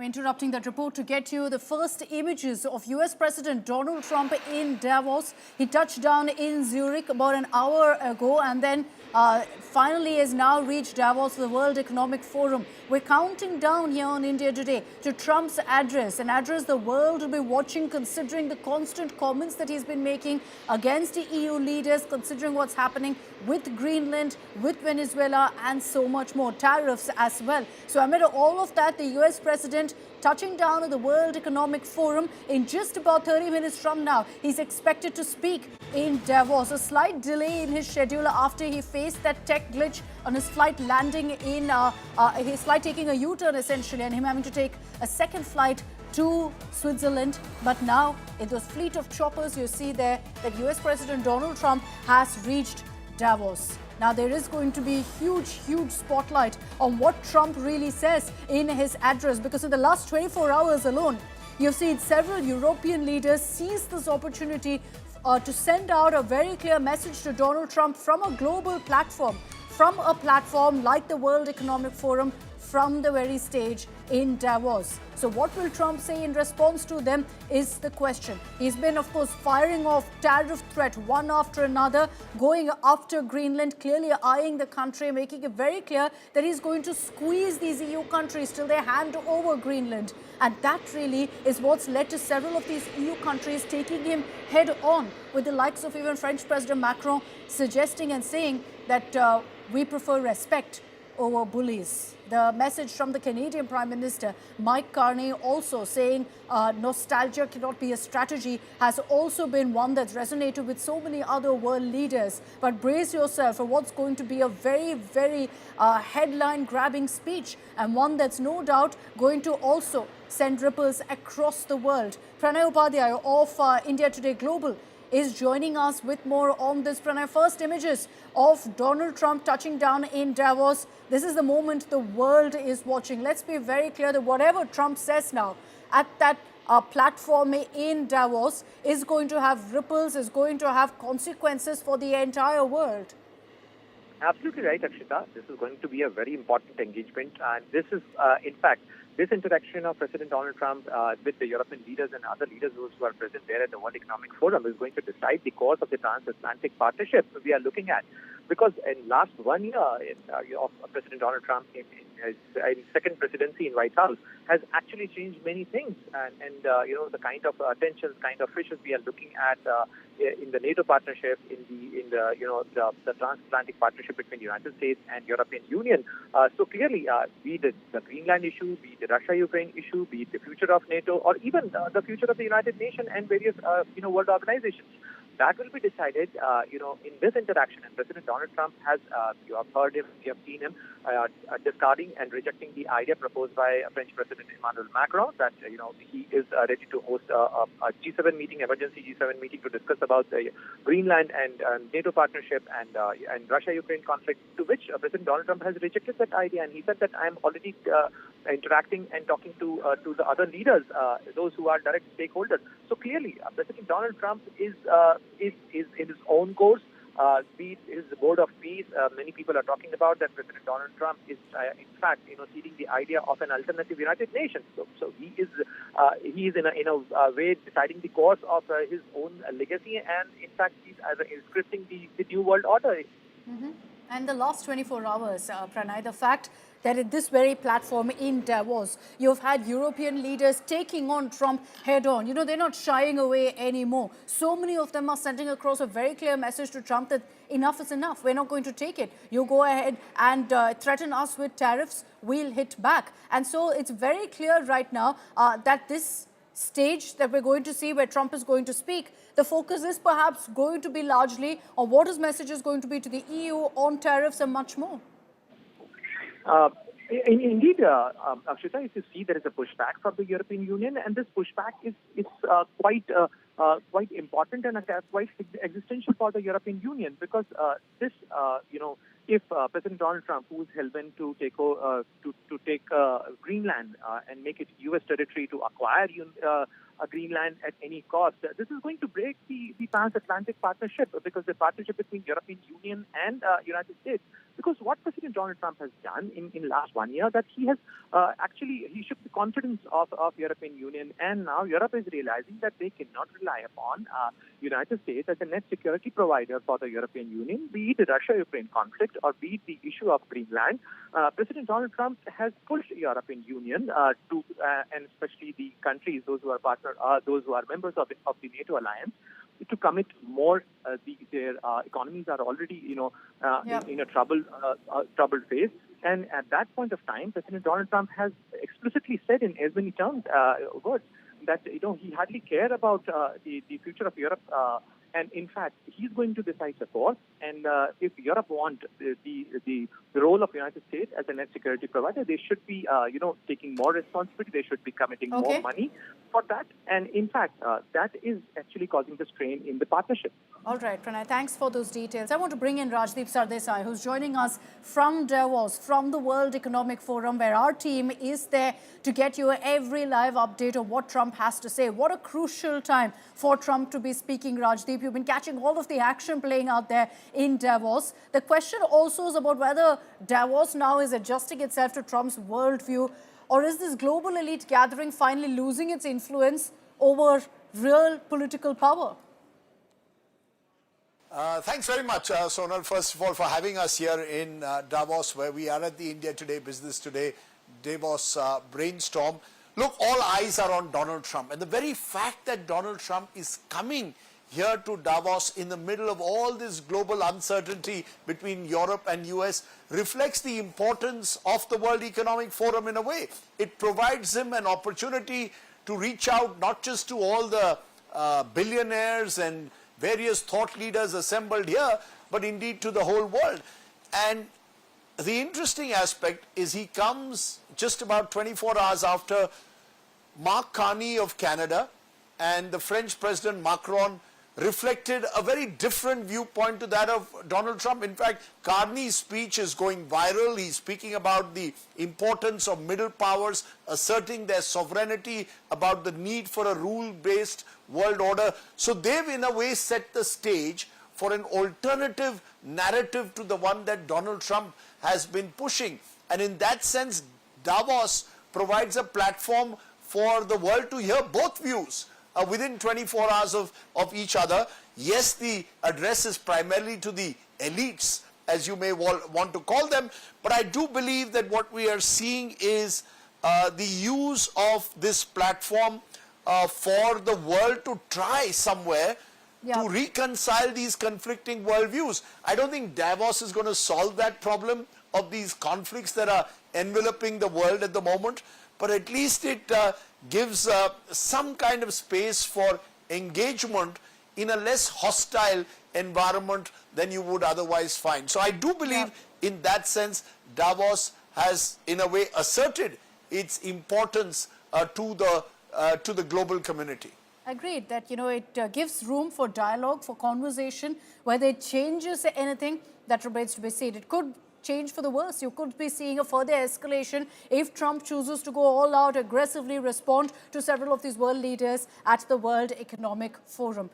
We're interrupting that report to get you the first images of US President Donald Trump in Davos. He touched down in Zurich about an hour ago and then finally has now reached Davos, the World Economic Forum. We're counting down here on India Today to Trump's address, an address the world will be watching considering the constant comments that he's been making against the EU leaders, considering what's happening with Greenland, with Venezuela and so much more, tariffs as well. So amid all of that, the US President touching down at the World Economic Forum in just about 30 minutes from now. He's expected to speak in Davos. A slight delay in his schedule after he faced that tech glitch on his flight landing in his flight taking a U-turn essentially, and him having to take a second flight to Switzerland. But now in those fleet of choppers you see there that US President Donald Trump has reached Davos. Now, there is going to be huge spotlight on what Trump really says in his address, because in the last 24 hours alone, you've seen several European leaders seize this opportunity to send out a very clear message to Donald Trump from a global platform, from a platform like the World Economic Forum, from the very stage in Davos. So what will Trump say in response to them is the question. He's been, of course, firing off tariff threat one after another, going after Greenland, clearly eyeing the country, making it very clear that he's going to squeeze these EU countries till they hand over Greenland. And that really is what's led to several of these EU countries taking him head on, with the likes of even French President Macron suggesting and saying that we prefer respect over bullies. The message from the Canadian Prime Minister, Mike Carney, also saying nostalgia cannot be a strategy, has also been one that's resonated with so many other world leaders. But brace yourself for what's going to be a very headline-grabbing speech, and one that's no doubt going to also send ripples across the world. Pranay Upadhyay of India Today Global is joining us with more on this. Pranay, first images of Donald Trump touching down in Davos. This is the moment the world is watching. Let's be very clear that whatever Trump says now at that platform in Davos is going to have ripples, is going to have consequences for the entire world. Absolutely right, Akshita. This is going to be a very important engagement, and this is, in fact, this interaction of President Donald Trump with the European leaders and other leaders who are present there at the World Economic Forum is going to decide the course of the Transatlantic partnership we are looking at. Because in last 1 year of President Donald Trump in his second presidency in White House has actually changed many things, and the kind of tensions, kind of issues we are looking at in the NATO partnership, in the transatlantic partnership between the United States and European Union. So clearly, be it the Greenland issue, be it the Russia-Ukraine issue, be it the future of NATO, or even the future of the United Nations and various world organizations. That will be decided, in this interaction. And President Donald Trump has, you have heard him, you have seen him discarding and rejecting the idea proposed by French President Emmanuel Macron that, he is ready to host a G7 meeting, emergency G7 meeting to discuss about the Greenland and NATO partnership and Russia-Ukraine conflict, to which President Donald Trump has rejected that idea. And he said that I am already interacting and talking to the other leaders, those who are direct stakeholders. So clearly, President Donald Trump is in his own course. Be it his board of peace, many people are talking about that President Donald Trump is, in fact, seeding the idea of an alternative United Nations. So he is in a way deciding the course of his own legacy, and in fact, he's scripting the new world order. Mm-hmm. And the last 24 hours, Pranay, the fact that at this very platform in Davos, you've had European leaders taking on Trump head on. They're not shying away anymore. So many of them are sending across a very clear message to Trump that enough is enough. We're not going to take it. You go ahead and threaten us with tariffs, we'll hit back. And so it's very clear right now that this stage that we're going to see where Trump is going to speak, the focus is perhaps going to be largely on what his message is going to be to the EU on tariffs and much more. Indeed, Akshita, if you see, there is a pushback from the European Union, and this pushback is quite important and quite existential for the European Union, because if President Donald Trump, who is hell-bent to take Greenland and make it U.S. territory, to acquire Greenland at any cost. This is going to break the transatlantic partnership, because the partnership between European Union and United States. Because what President Donald Trump has done in last 1 year, that he has he shook the confidence of European Union, and now Europe is realizing that they cannot rely upon United States as a net security provider for the European Union, be it the Russia-Ukraine conflict or be it the issue of Greenland. President Donald Trump has pushed European Union to, and especially the countries, those who are members of the NATO alliance, to commit more. Their economies are already, in a troubled phase. And at that point of time, President Donald Trump has explicitly said in as many words that he hardly cared about the future of Europe. And in fact, he's going to decide the course. And if Europe want the role of the United States as a net security provider, they should be, taking more responsibility. They should be committing more money for that. And in fact, that is actually causing the strain in the partnership. All right, Pranay, thanks for those details. I want to bring in Rajdeep Sardesai, who's joining us from Davos, from the World Economic Forum, where our team is there to get you every live update of what Trump has to say. What a crucial time for Trump to be speaking, Rajdeep. You've been catching all of the action playing out there in Davos. The question also is about whether Davos now is adjusting itself to Trump's worldview, or is this global elite gathering finally losing its influence over real political power? Thanks very much, Sonal, first of all, for having us here in Davos, where we are at the India Today, Business Today, Davos brainstorm. Look, all eyes are on Donald Trump. And the very fact that Donald Trump is coming here to Davos in the middle of all this global uncertainty between Europe and US reflects the importance of the World Economic Forum in a way. It provides him an opportunity to reach out not just to all the billionaires and various thought leaders assembled here, but indeed to the whole world. And the interesting aspect is he comes just about 24 hours after Mark Carney of Canada and the French President Macron reflected a very different viewpoint to that of Donald Trump. In fact, Carney's speech is going viral. He's speaking about the importance of middle powers, asserting their sovereignty, about the need for a rule-based world order. So they've in a way set the stage for an alternative narrative to the one that Donald Trump has been pushing. And in that sense, Davos provides a platform for the world to hear both views within 24 hours of each other. Yes, the address is primarily to the elites, as you may want to call them, but I do believe that what we are seeing is the use of this platform for the world to try somewhere to reconcile these conflicting worldviews. I don't think Davos is going to solve that problem of these conflicts that are enveloping the world at the moment, but at least it gives some kind of space for engagement in a less hostile environment than you would otherwise find. So I do believe in that sense Davos has in a way asserted its importance to the global community. Agreed that, it gives room for dialogue, for conversation. Whether it changes anything, that remains to be seen. It could change for the worse. You could be seeing a further escalation if Trump chooses to go all out, aggressively respond to several of these world leaders at the World Economic Forum.